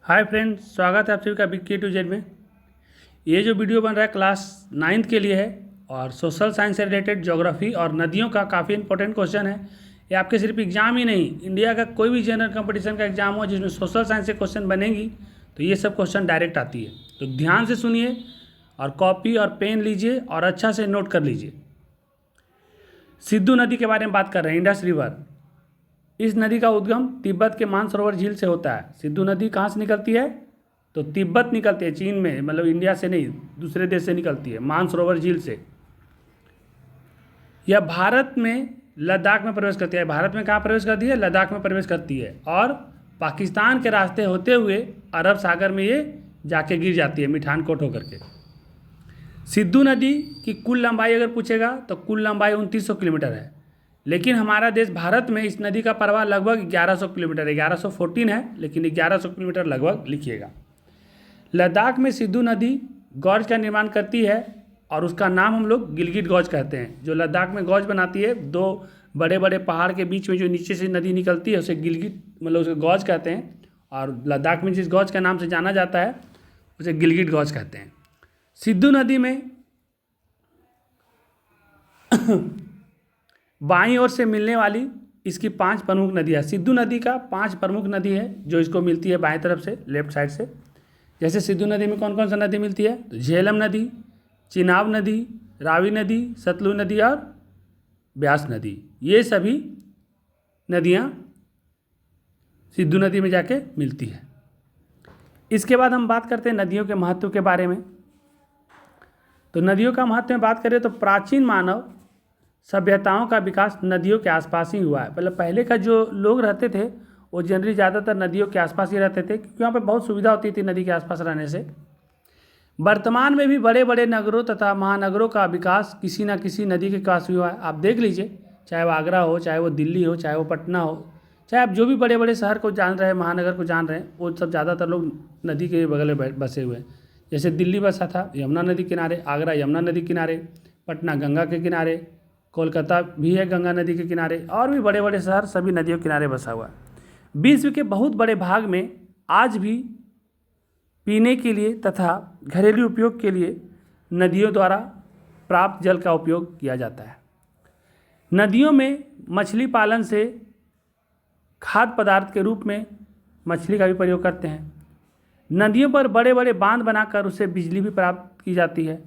Hi friends, स्वागत है आप सभी का बिग के टू जेड में। ये जो वीडियो बन रहा है क्लास 9th के लिए है और सोशल साइंस से रिलेटेड ज्योग्राफी और नदियों का काफ़ी इंपॉर्टेंट क्वेश्चन है। ये आपके सिर्फ एग्जाम ही नहीं, इंडिया का कोई भी जनरल कंपटीशन का एग्जाम हो जिसमें सोशल साइंस से क्वेश्चन बनेंगी तो ये सब क्वेश्चन डायरेक्ट आती है। तो ध्यान से सुनिए और कॉपी और पेन लीजिए और अच्छा से नोट कर लीजिए। सिद्धू नदी के बारे में बात कर रहे हैं, इंडस रिवर। इस नदी का उद्गम तिब्बत के मानसरोवर झील से होता है। सिद्धू नदी कहाँ से निकलती है? तो तिब्बत निकलती है, चीन में, मतलब इंडिया से नहीं, दूसरे देश से निकलती है, मानसरोवर झील से। यह भारत में लद्दाख में प्रवेश करती है। भारत में कहाँ प्रवेश करती है? लद्दाख में प्रवेश करती है और पाकिस्तान के रास्ते होते हुए अरब सागर में ये जाके गिर जाती है, मिठानकोट होकर के। सिद्धू नदी की कुल लंबाई अगर पूछेगा तो कुल लंबाई 2900 किलोमीटर है, लेकिन हमारा देश भारत में इस नदी का प्रवाह लगभग 1100 किलोमीटर है। 1114 है, लेकिन 1100 किलोमीटर लगभग लिखिएगा। लद्दाख में सिद्धू नदी गौज का निर्माण करती है और उसका नाम हम लोग गिलगिट गौज कहते हैं। जो लद्दाख में गौज बनाती है, दो बड़े बड़े पहाड़ के बीच में जो नीचे से नदी निकलती है उसे गिलगिट, मतलब उसे गौज कहते हैं। और लद्दाख में जिस गौज के नाम से जाना जाता है उसे गिलगिट गौज कहते हैं। सिद्धू नदी में बाईं ओर से मिलने वाली इसकी 5 प्रमुख नदियाँ। सिद्धू नदी का 5 प्रमुख नदी है जो इसको मिलती है बाएं तरफ से, लेफ्ट साइड से। जैसे सिद्धू नदी में कौन कौन सा नदी मिलती है? तो झेलम नदी, चिनाब नदी, रावी नदी, सतलुज नदी और ब्यास नदी। ये सभी नदियाँ सिद्धू नदी में जाके मिलती है। इसके बाद हम बात करते हैं नदियों के महत्व के बारे में। तो नदियों का महत्व में बात करें तो प्राचीन मानव सभ्यताओं का विकास नदियों के आसपास ही हुआ है। मतलब पहले का जो लोग रहते थे वो जनरली ज़्यादातर नदियों के आसपास ही रहते थे, क्योंकि वहाँ पे बहुत सुविधा होती थी नदी के आसपास रहने से। वर्तमान में भी बड़े बड़े नगरों तथा महानगरों का विकास किसी न किसी नदी के पास हुआ है। आप देख लीजिए, चाहे वो आगरा हो, चाहे वो दिल्ली हो, चाहे वो पटना हो, चाहे आप जो भी बड़े बड़े शहर को जान रहे हैं, महानगर को जान रहे हैं, वो सब ज़्यादातर लोग नदी के बगल में बसे हुए हैं। जैसे दिल्ली बसा था यमुना नदी किनारे, आगरा यमुना नदी किनारे, पटना गंगा के किनारे, कोलकाता भी है गंगा नदी के किनारे, और भी बड़े बड़े शहर सभी नदियों के किनारे बसा हुआ है। विश्व के बहुत बड़े भाग में आज भी पीने के लिए तथा घरेलू उपयोग के लिए नदियों द्वारा प्राप्त जल का उपयोग किया जाता है। नदियों में मछली पालन से खाद्य पदार्थ के रूप में मछली का भी प्रयोग करते हैं। नदियों पर बड़े बड़े बांध बनाकर उससे बिजली भी प्राप्त की जाती है।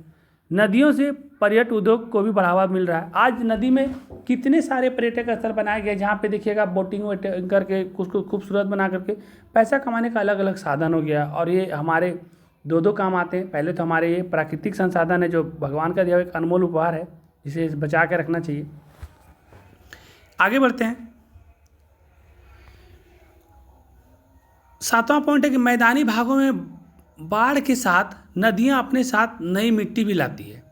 नदियों से पर्यटन उद्योग को भी बढ़ावा मिल रहा है। आज नदी में कितने सारे पर्यटक स्थल बनाए गए जहाँ पे देखिएगा बोटिंग करके उसको खूबसूरत बना करके पैसा कमाने का अलग अलग साधन हो गया। और ये हमारे दो काम आते हैं। पहले तो हमारे ये प्राकृतिक संसाधन है जो भगवान का दिया हुआ एक अनमोल उपहार है, जिसे बचा के रखना चाहिए। आगे बढ़ते हैं। 7वां पॉइंट है कि मैदानी भागों में बाढ़ के साथ नदियां अपने साथ नई मिट्टी भी लाती है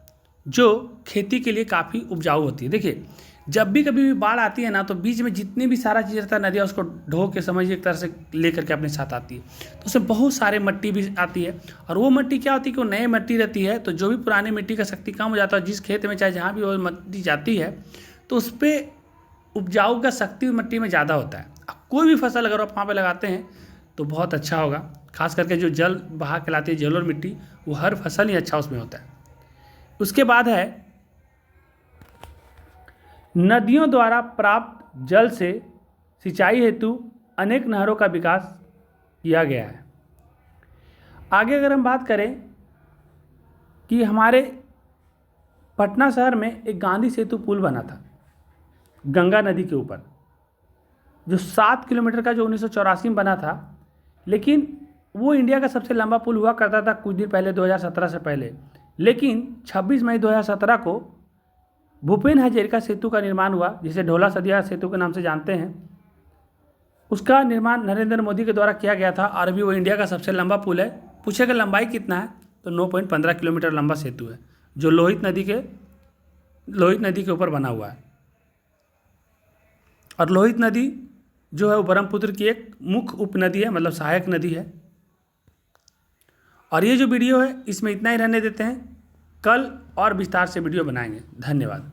जो खेती के लिए काफ़ी उपजाऊ होती है। देखिए, जब भी कभी भी बाढ़ आती है ना, तो बीच में जितने भी सारा चीज़ रहता है नदियाँ उसको ढो के समझिए एक तरह से ले करके अपने साथ आती है। तो उसमें बहुत सारे मिट्टी भी आती है, और वो मिट्टी क्या होती है कि वो नई मिट्टी रहती है। तो जो भी पुरानी मिट्टी का शक्ति कम हो जाता है, जिस खेत में चाहे जहाँ भी वो मिट्टी जाती है तो उस पर उपजाऊ का शक्ति मिट्टी में ज़्यादा होता है। कोई भी फसल अगर आप वहाँ पर लगाते हैं तो बहुत अच्छा होगा। खास करके जो जल बहा के लाती है जलोढ़ मिट्टी, वो हर फसल ही अच्छा उसमें होता है। उसके बाद है नदियों द्वारा प्राप्त जल से सिंचाई हेतु अनेक नहरों का विकास किया गया है। आगे अगर हम बात करें कि हमारे पटना शहर में एक गांधी सेतु पुल बना था गंगा नदी के ऊपर, जो 7 किलोमीटर का, जो 1984 में बना था। लेकिन वो इंडिया का सबसे लंबा पुल हुआ करता था कुछ दिन पहले, 2017 से पहले। लेकिन 26 मई 2017 को भूपेन हज़ारिका सेतु का निर्माण हुआ, जिसे ढोला सदिया सेतु के नाम से जानते हैं। उसका निर्माण नरेंद्र मोदी के द्वारा किया गया था और अभी वो इंडिया का सबसे लंबा पुल है। पूछेगा लंबाई कितना है, तो 9.15 किलोमीटर लंबा सेतु है, जो लोहित नदी के ऊपर बना हुआ है। और लोहित नदी जो है वो ब्रह्मपुत्र की एक मुख्य उपनदी है, मतलब सहायक नदी है। और ये जो वीडियो है इसमें इतना ही रहने देते हैं, कल और विस्तार से वीडियो बनाएंगे। धन्यवाद।